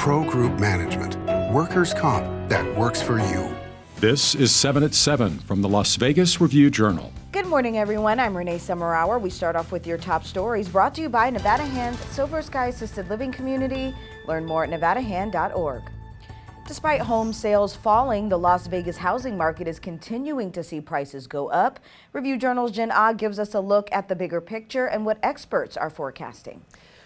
Pro Group Management. Workers' comp that works for you. This is 7 at 7 from the Las Vegas Review-Journal. Good morning, everyone. I'm Renee Summerhour. We start off with your top stories brought to you by Nevada Hand's Silver Sky Assisted Living Community. Learn more at nevadahand.org. Despite home sales falling, the Las Vegas housing market is continuing to see prices go up. Review-Journal's Jen Ah gives us a look at the bigger picture and what experts are forecasting.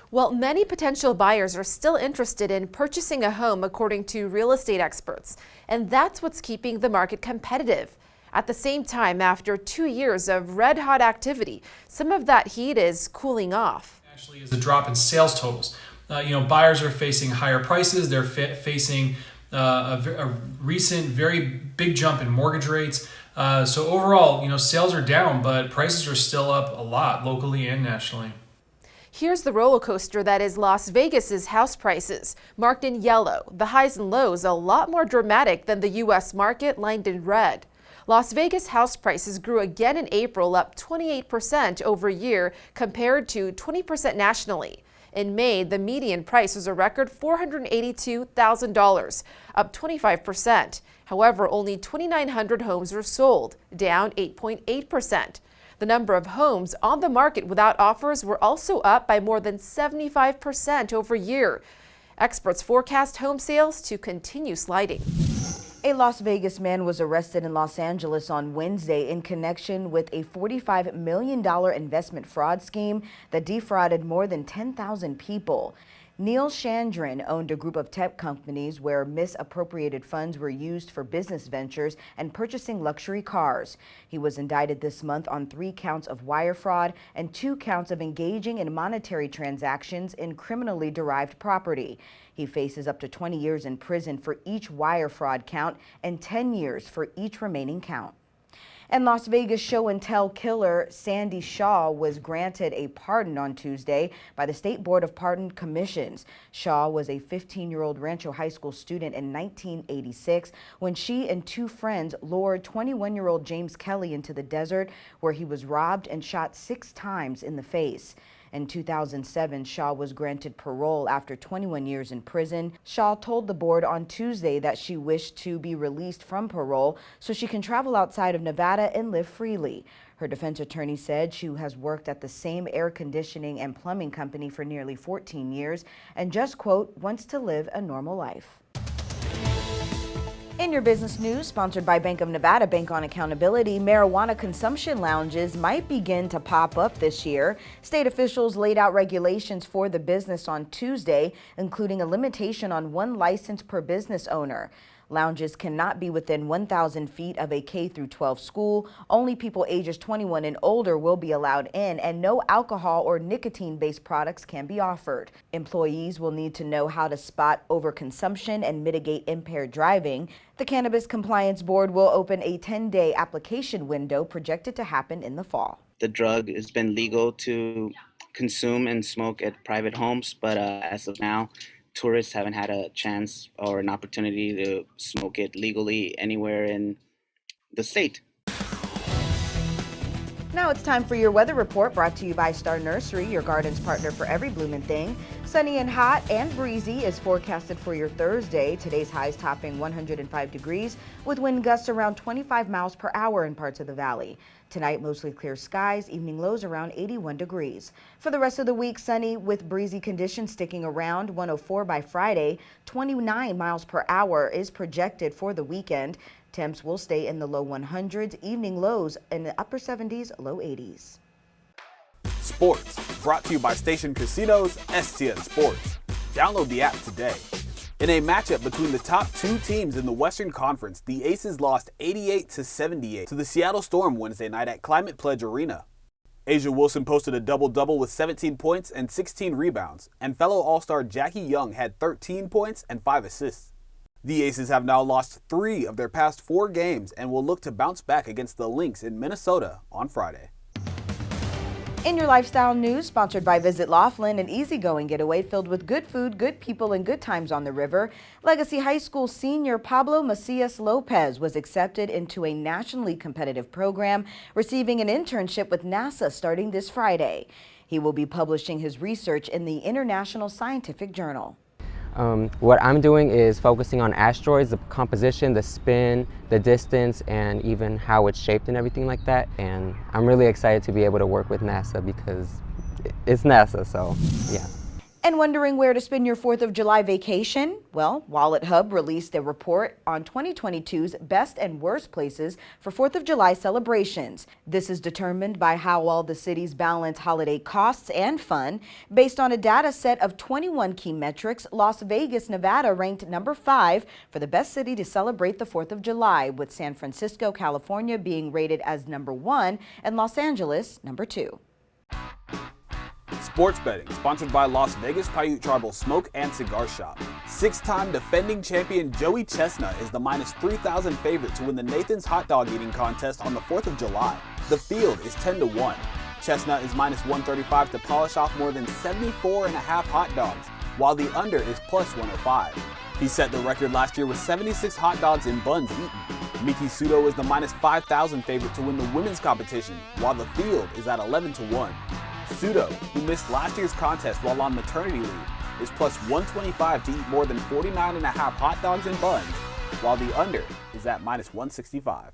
Well, many potential buyers are still interested in purchasing a home, according to real estate experts, and that's what's keeping the market competitive. At the same time, after 2 years of red-hot activity, some of that heat is cooling off. Actually, is a drop in sales totals. Buyers are facing higher prices. They're facing a recent very big jump in mortgage rates. So overall, sales are down, but prices are still up a lot locally and nationally. Here's the roller coaster that is Las Vegas's house prices, marked in yellow. The highs and lows a lot more dramatic than the U.S. market, lined in red. Las Vegas house prices grew again in April, up 28% over a year compared to 20% nationally. In May, the median price was a record $482,000, up 25%. However, only 2,900 homes were sold, down 8.8%. The number of homes on the market without offers were also up by more than 75% over a year. Experts forecast home sales to continue sliding. A Las Vegas man was arrested in Los Angeles on Wednesday in connection with a $45 million investment fraud scheme that defrauded more than 10,000 people. Neil Chandran owned a group of tech companies where misappropriated funds were used for business ventures and purchasing luxury cars. He was indicted this month on 3 counts of wire fraud and 2 counts of engaging in monetary transactions in criminally derived property. He faces up to 20 years in prison for each wire fraud count and 10 years for each remaining count. And Las Vegas show and tell killer Sandy Shaw was granted a pardon on Tuesday by the State Board of Pardon Commissions. Shaw was a 15-year-old Rancho High School student in 1986 when she and 2 friends lured 21-year-old James Kelly into the desert, where he was robbed and shot 6 times in the face. In 2007, Shaw was granted parole after 21 years in prison. Shaw told the board on Tuesday that she wished to be released from parole so she can travel outside of Nevada and live freely. Her defense attorney said she has worked at the same air conditioning and plumbing company for nearly 14 years and just, quote, wants to live a normal life. In your business news, sponsored by Bank of Nevada, Bank on Accountability, marijuana consumption lounges might begin to pop up this year. State officials laid out regulations for the business on Tuesday, including a limitation on 1 license per business owner. Lounges cannot be within 1,000 feet of a K-12 school. Only people ages 21 and older will be allowed in, and no alcohol or nicotine-based products can be offered. Employees will need to know how to spot overconsumption and mitigate impaired driving. The Cannabis Compliance Board will open a 10-day application window projected to happen in the fall. The drug has been legal to consume and smoke at private homes, but as of now, tourists haven't had a chance or an opportunity to smoke it legally anywhere in the state. Now it's time for your weather report, brought to you by Star Nursery, your garden's partner for every blooming thing. Sunny and hot and breezy is forecasted for your Thursday. Today's highs topping 105 degrees with wind gusts around 25 miles per hour in parts of the valley. Tonight, mostly clear skies, evening lows around 81 degrees. For the rest of the week, sunny with breezy conditions sticking around 104 by Friday. 29 miles per hour is projected for the weekend. Temps will stay in the low 100s, evening lows in the upper 70s, low 80s. Sports, brought to you by Station Casinos, STN Sports. Download the app today. In a matchup between the top 2 teams in the Western Conference, the Aces lost 88-78 to the Seattle Storm Wednesday night at Climate Pledge Arena. Asia Wilson posted a double-double with 17 points and 16 rebounds, and fellow All-Star Jackie Young had 13 points and 5 assists. The Aces have now lost 3 of their past 4 games and will look to bounce back against the Lynx in Minnesota on Friday. In your lifestyle news, sponsored by Visit Laughlin, an easygoing getaway filled with good food, good people, and good times on the river. Legacy High School senior Pablo Macias Lopez was accepted into a nationally competitive program, receiving an internship with NASA starting this Friday. He will be publishing his research in the International Scientific Journal. What I'm doing is focusing on asteroids, the composition, the spin, the distance, and even how it's shaped and everything like that. And I'm really excited to be able to work with NASA because it's NASA, so yeah. And wondering where to spend your 4th of July vacation? Well, Wallet Hub released a report on 2022's best and worst places for 4th of July celebrations. This is determined by how well the cities balance holiday costs and fun. Based on a data set of 21 key metrics, Las Vegas, Nevada ranked number 5 for the best city to celebrate the 4th of July, with San Francisco, California being rated as number 1 and Los Angeles number 2. Sports betting, sponsored by Las Vegas Paiute Tribal Smoke and Cigar Shop. 6-time defending champion Joey Chestnut is the minus 3,000 favorite to win the Nathan's Hot Dog Eating Contest on the 4th of July. The field is 10-1. Chestnut is minus 135 to polish off more than 74.5 hot dogs, while the under is plus 105. He set the record last year with 76 hot dogs and buns eaten. Miki Sudo is the minus 5,000 favorite to win the women's competition, while the field is at 11-1. Sudo, who missed last year's contest while on maternity leave, is plus 125 to eat more than 49.5 hot dogs and buns, while the under is at minus 165.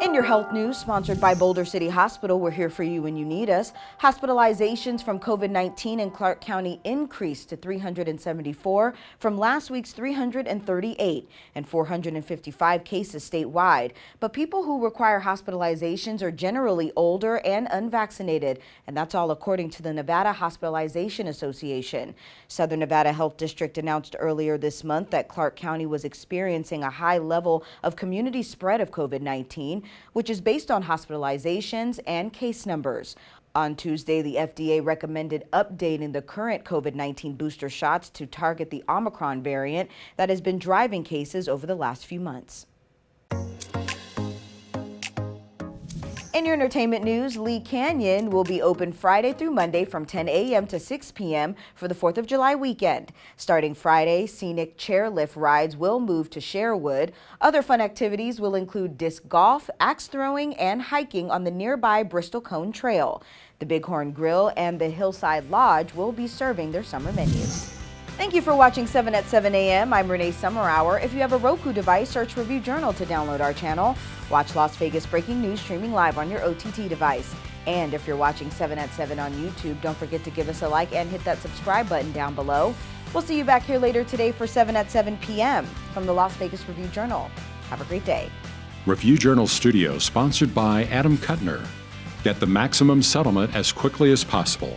In your health news, sponsored by Boulder City Hospital, we're here for you when you need us. Hospitalizations from COVID-19 in Clark County increased to 374 from last week's 338 and 455 cases statewide. But people who require hospitalizations are generally older and unvaccinated, and that's all according to the Nevada Hospitalization Association. Southern Nevada Health District announced earlier this month that Clark County was experiencing a high level of community spread of COVID-19, which is based on hospitalizations and case numbers. On Tuesday, the FDA recommended updating the current COVID-19 booster shots to target the Omicron variant that has been driving cases over the last few months. In your entertainment news, Lee Canyon will be open Friday through Monday from 10 a.m. to 6 p.m. for the 4th of July weekend. Starting Friday, scenic chairlift rides will move to Sherwood. Other fun activities will include disc golf, axe throwing, and hiking on the nearby Bristol Cone Trail. The Bighorn Grill and the Hillside Lodge will be serving their summer menus. Thank you for watching 7 at 7 a.m. I'm Renee Summerhour. If you have a Roku device, search Review Journal to download our channel. Watch Las Vegas Breaking News streaming live on your OTT device. And if you're watching 7 at 7 on YouTube, don't forget to give us a like and hit that subscribe button down below. We'll see you back here later today for 7 at 7 p.m. from the Las Vegas Review Journal. Have a great day. Review Journal Studio, sponsored by Adam Kuttner. Get the maximum settlement as quickly as possible.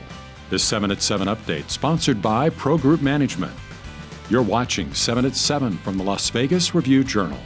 This 7 at 7 update, sponsored by Pro Group Management. You're watching 7 at 7 from the Las Vegas Review Journal.